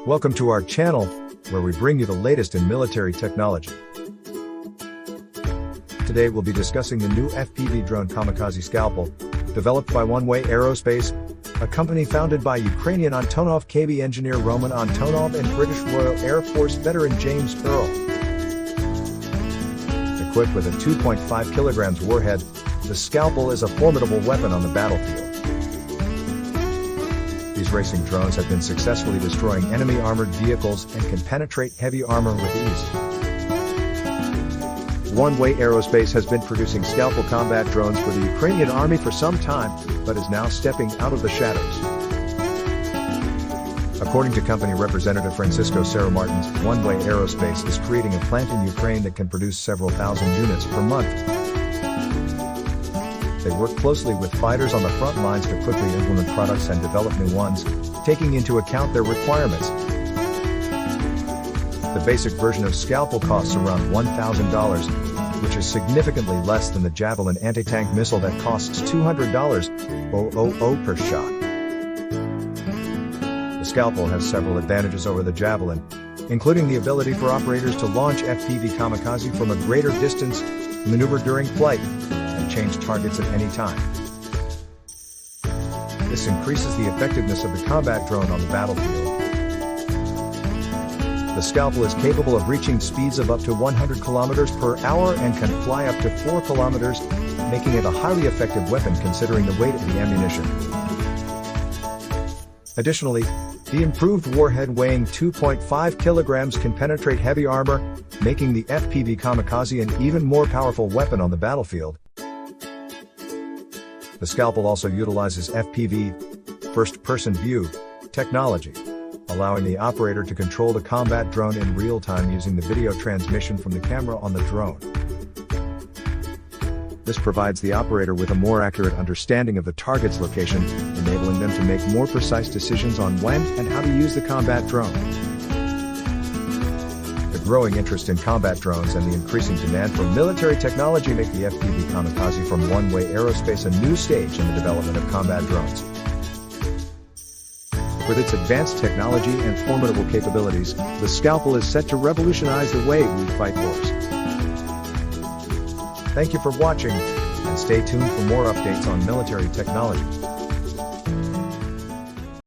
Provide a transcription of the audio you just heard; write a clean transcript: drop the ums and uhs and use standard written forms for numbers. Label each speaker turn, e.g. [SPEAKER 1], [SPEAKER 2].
[SPEAKER 1] Welcome to our channel, where we bring you the latest in military technology. Today we'll be discussing the new FPV drone Kamikaze Scalpel, developed by One Way Aerospace, a company founded by Ukrainian Antonov KB engineer Roman Antonov and British Royal Air Force veteran James Earl. Equipped with a 2.5 kilograms warhead, the Scalpel is a formidable weapon on the battlefield. These racing drones have been successfully destroying enemy armored vehicles and can penetrate heavy armor with ease. One Way Aerospace has been producing Scalpel combat drones for the Ukrainian army for some time, but is now stepping out of the shadows. According to company representative Francisco Martins, One Way Aerospace is creating a plant in Ukraine that can produce several thousand units per month. They work closely with fighters on the front lines to quickly implement products and develop new ones, taking into account their requirements. The basic version of Scalpel costs around $1,000, which is significantly less than the Javelin anti-tank missile that costs $200 per shot. The Scalpel has several advantages over the Javelin, including the ability for operators to launch FPV Kamikaze from a greater distance, maneuver during flight, and change targets at any time. This increases the effectiveness of the combat drone on the battlefield. The Scalpel is capable of reaching speeds of up to 100 km per hour and can fly up to 4 km, making it a highly effective weapon considering the weight of the ammunition. Additionally, the improved warhead weighing 2.5 kilograms can penetrate heavy armor, making the FPV Kamikaze an even more powerful weapon on the battlefield. The Scalpel also utilizes FPV, first-person view, technology, allowing the operator to control the combat drone in real time using the video transmission from the camera on the drone. This provides the operator with a more accurate understanding of the target's location, enabling them to make more precise decisions on when and how to use the combat drone. The growing interest in combat drones and the increasing demand for military technology make the FPV Kamikaze from One Way Aerospace a new stage in the development of combat drones. With its advanced technology and formidable capabilities, the Scalpel is set to revolutionize the way we fight wars. Thank you for watching, and stay tuned for more updates on military technology.